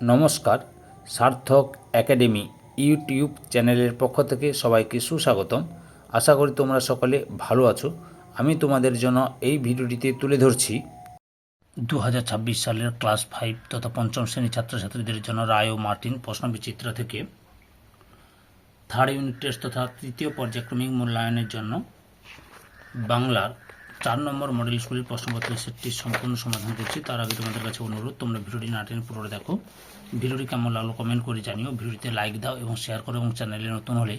নমস্কার, সার্থক academy YouTube চ্যানেলের পক্ষ থেকে সবাইকে সুস্বাগতম। আশা করি তোমরা সকলে ভালো আছো। আমি তোমাদের জন্য এই ভিডিওটিতে তুলে ধরছি 2026 সালের ক্লাস 5 তথা পঞ্চম শ্রেণীর ছাত্রছাত্রীদের জন্য রায় ও মার্টিন প্রশ্নবিচিত্র থেকে থার্ড ইউনিট টেস্ট তথা তৃতীয় পর্যায়ক্রমিক মূল্যায়নের জন্য বাংলার 4 নম্বর মডেল স্কুলের প্রশ্নপত্রের সেটটির সম্পূর্ণ সমাধান করছি। তার আগে তোমাদের কাছে অনুরোধ, তোমরা ভিডিওটি না টেনে পুরোটা দেখো। ভিডিওটি কেমন লাগলো কমেন্ট করে জানিও, ভিডিওতে লাইক দাও এবং শেয়ার করো, এবং চ্যানেলে নতুন হলে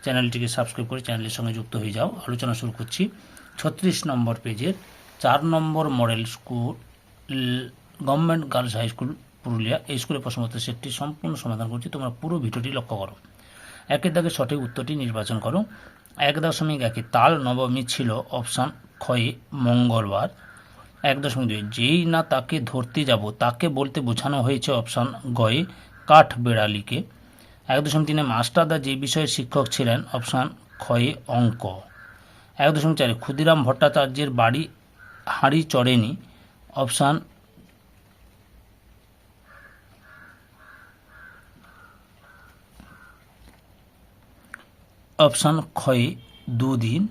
চ্যানেলটিকে সাবস্ক্রাইব করে চ্যানেলের সঙ্গে যুক্ত হয়ে যাও। আলোচনা শুরু করছি 36 নম্বর পেজের 4 নম্বর model school government girls high school Purulia, এই স্কুলের প্রশ্নপত্রের সেটটির সম্পূর্ণ সমাধান করছি। তোমরা পুরো ভিডিওটি লক্ষ্য করো। একের দাগে সঠিক উত্তরটি নির্বাচন করো। 1.1 তাল নবমী ছিল অপশান ক্ষয়ে মঙ্গলবার। 1.2 যেই না তাকে ধরতে যাব তাকে বলতে বোঝানো হয়েছে অপশান গয়ে কাঠ বেড়ালিকে। 1.3 মাস্টারদা যে বিষয়ের শিক্ষক ছিলেন অপশান ক্ষয়ে অঙ্ক। 1.4 ক্ষুদিরাম ভট্টাচার্যের বাড়ি হাঁড়ি চড়েনি অপশান ক্ষয়ে দুদিন।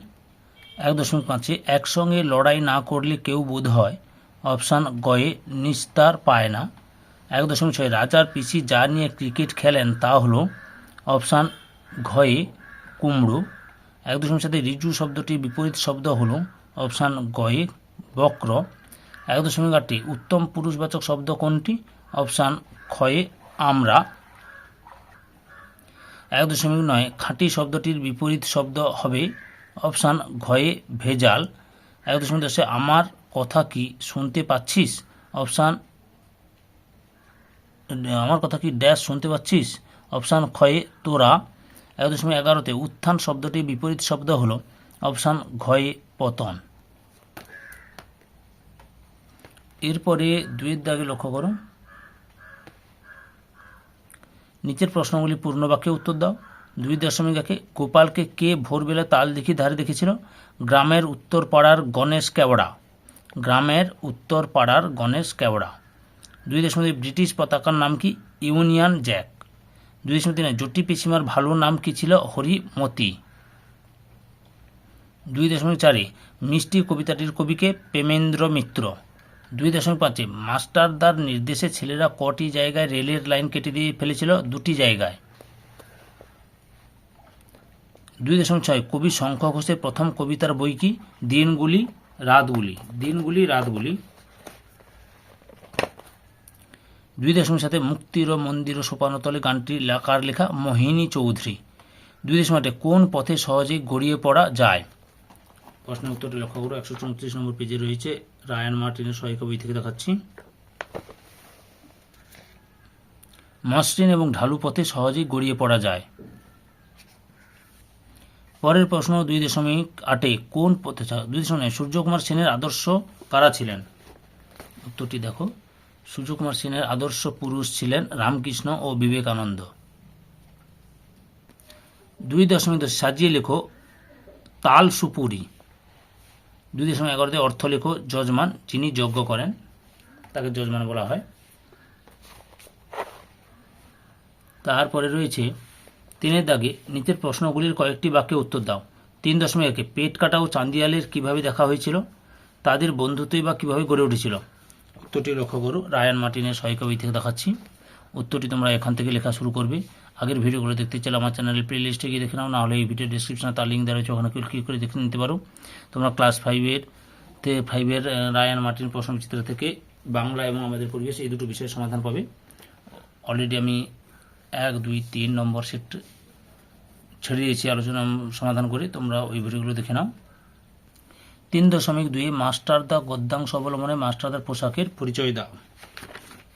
1.5 একসঙ্গে লড়াই না করলে কেউ বোধ হয় অপশান গয়ে নিস্তার পায় না। 1.6 রাজার পিসি যা নিয়ে ক্রিকেট খেলেন তা হলো অপশান ঘয়ে কুমড়ো। 1.7 ঋজু শব্দটির বিপরীত শব্দ হলো অপশান গয়ে বক্র। 1.8 উত্তম পুরুষবাচক শব্দ কোনটি অপশান ক্ষয়ে আমরা। 1.9 খাঁটি শব্দটির বিপরীত শব্দ হবে অপশান ঘয়ে ভেজাল। 1.10 আমার কথা কি শুনতে পাচ্ছিস অপশান আমার কথা কি ড্যাশ শুনতে পাচ্ছিস অপশান ক্ষয়ে তোরা। 1.11 উত্থান শব্দটির বিপরীত শব্দ হলো অপশান ঘয়ে পতন। এরপরে 2 দাগে লক্ষ্য করো, নিচের প্রশ্নগুলি পূর্ণ বাক্যে উত্তর দাও। 2.1 গোপালকে কে ভোরবেলা তাল দেখি ধারে দেখেছিল? গ্রামের উত্তর পাড়ার গণেশ কেওড়া। গ্রামের উত্তর পাড়ার গণেশ কেওড়া। 2.2 ব্রিটিশ পতাকার নাম কি? Union Jack. 2.3 জটি পিসিমার ভালো নাম কি ছিল? হরিমতি। 2.4 মিষ্টি কবিতাটির কবিকে? প্রেমেন্দ্র মিত্র। 2.5 মাস্টারদার নির্দেশে ছেলেরা কটি জায়গায় রেলের লাইন কেটে দিয়ে ফেলেছিল? 2টি জায়গায়। 2.6 কবি শঙ্খ ঘোষের প্রথম কবিতার বই কি? দিনগুলি রাতগুলি। দিনগুলি রাতগুলি। 2.7 মুক্তির মন্দির সোপানতলে গানটি কার লেখা? মোহিনী চৌধুরী। 2.8 কোন পথে সহজে গড়িয়ে পড়া যায়? প্রশ্নের উত্তরটি লক্ষ্য করো, 134 নম্বর পেজে রয়েছে। রায়ান মার্টিনের সহায়িকা বই থেকে দেখাচ্ছি। মসৃণ এবং ঢালু পথে সহজেই গড়িয়ে পড়া যায়। পরের প্রশ্ন 2.8 কোন পথে? 2.9 সূর্যকুমার সেনের আদর্শ কারা ছিলেন? উত্তরটি দেখো, সূর্যকুমার সেনের আদর্শ পুরুষ ছিলেন রামকৃষ্ণ ও বিবেকানন্দ। 2.10 সাজিয়ে লেখো তাল সুপুরি। 2.11 অর্থ লেখো যজমান, যিনি যজ্ঞ করেন তাকে যজমান বলা হয়। তারপরে রয়েছে 3 দাগে নিচের প্রশ্নগুলির কয়েকটি বাক্যে উত্তর দাও। 3.1 পেট কাটা ও চান্দিয়ালের কিভাবে দেখা হয়েছিল? তাদের বন্ধুত্বই বা কিভাবে গড়ে উঠেছিল? উত্তরটি লক্ষ্য করো, রায়ান মার্টিনের সহায়িকা বই থেকে দেখাচ্ছি। উত্তরটি তোমরা এখান থেকে লেখা শুরু করবে। আগের ভিডিওগুলো দেখতে চাইলে আমার চ্যানেলের প্লে লিস্টে গিয়ে দেখে নাও, না হলে এই ভিডিও ডিসক্রিপশনে তার লিঙ্ক দেওয়া রয়েছে, ওখানে ক্লিক করে দেখে নিতে পারো। তোমরা ক্লাস 5-এর রায়ান মার্টিন প্রশ্নচিত্র থেকে বাংলা এবং আমাদের পরিবেশ এই দুটো বিষয়ের সমাধান পাবে। অলরেডি আমি 1, 2, 3 নম্বর সেট ছেড়ে দিয়েছি আলোচনা সমাধান করে, তোমরা ওই ভিডিওগুলো দেখে নাও। 3.2 মাস্টারদা গদ্যাংশ অবলম্বনে মাস্টারদার পোশাকের পরিচয় দাও।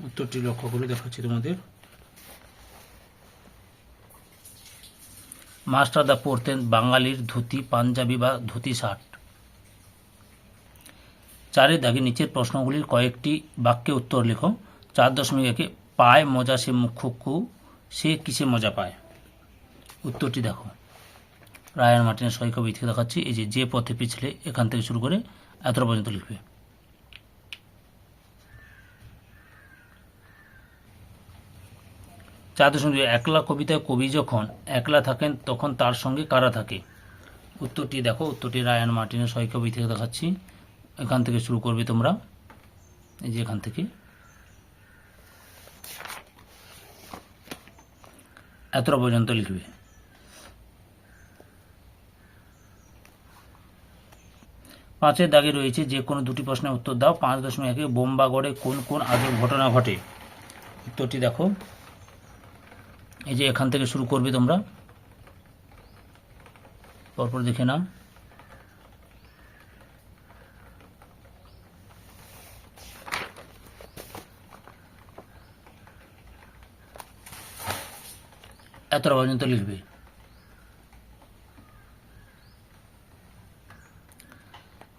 উত্তরটি লক্ষ্য করে দেখাচ্ছি তোমাদের। মাস্টারদা পরতেন বাঙালির ধুতি পাঞ্জাবি বা ধুতি শার্ট। 4 দাগে নিচের প্রশ্নগুলির কয়েকটি বাক্যে উত্তর লেখো। 4.1 পায় মজা সে মুখ্যু, সে কিসে মজা পায়? উত্তরটি দেখো, রায়ান মার্টিনের সহায়িকা বই থেকে দেখাচ্ছি। এই যে পথে পিছলে এখান থেকে শুরু করে এতটা পর্যন্ত লিখবে। 4.2 একলা কবিতায় কবি যখন একলা থাকেন তখন তার সঙ্গে কারা থাকে? উত্তরটি দেখো, উত্তরটি রায়ান মার্টিনের সহায়িকা বই থেকে দেখাচ্ছি। এখান থেকে শুরু করবে তোমরা, এই যে এখান থেকে এতটা পর্যন্ত লিখবে। পাঁচের দাগে রয়েছে যে কোনো দুটি প্রশ্নের উত্তর দাও। 5.1 বোম্বাগড়ে কোন কোন আজব ঘটনা ঘটে? উত্তরটি দেখো, এই যে এখান থেকে শুরু করবে তোমরা, পরপর দেখে নাও। এতটা পর্যন্ত লিখবে।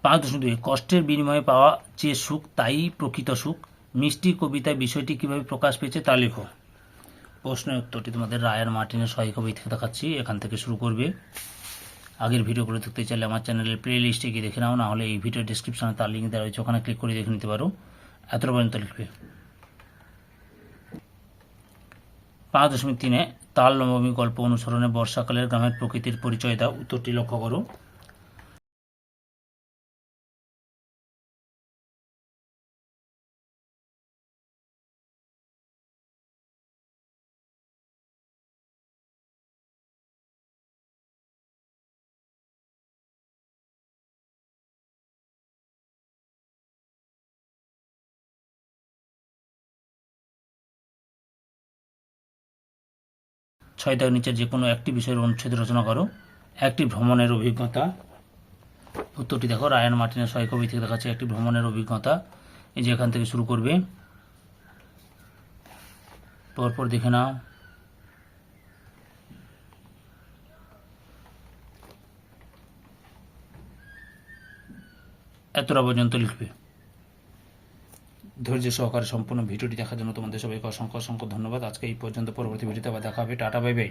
5.2 কষ্টের বিনিময়ে পাওয়া যে সুখ তাই প্রকৃত সুখ। মিষ্টি কবিতায় বিষয়টি কিভাবে প্রকাশ পেয়েছে তা লেখো। প্রশ্নের উত্তরটি তোমাদের রায়ান মার্টিনের সহায়িকা বই থেকে দেখাচ্ছি। এখান থেকে শুরু করবে। আগের ভিডিওগুলো দেখতে চাইলে আমার চ্যানেলের প্লে লিস্টে গিয়ে দেখে নাও, না হলে এই ভিডিও ডিসক্রিপশনে তার লিঙ্ক দেওয়া রয়েছে, ওখানে ক্লিক করে দেখে নিতে পারো। এতটা পর্যন্ত লিখবে। 5.3 তাল নবমী গল্প অনুসরণে বর্ষাকালের গ্রামের প্রকৃতির পরিচয় দাও। উত্তরটি লক্ষ্য করো। ছয় দাগের নিচে যে কোনো একটি বিষয়ের অনুচ্ছেদ রচনা করো। একটি ভ্রমণের অভিজ্ঞতা। উত্তরটি দেখো, রায়ান মার্টিনের সহায়িকা বই থেকে দেখাচ্ছে একটি ভ্রমণের অভিজ্ঞতা। এই যে এখান থেকে শুরু করবে, পরপর দেখে নাও। এতটা পর্যন্ত লিখবে। ধৈর্য সহকারে সম্পূর্ণ ভিডিওটি দেখার জন্য তোমাদের সবাইকে অসংখ্য অসংখ্য ধন্যবাদ। আজকে এই পর্যন্ত, পরবর্তী ভিডিওতে আবার দেখা হবে। Tata, bye bye.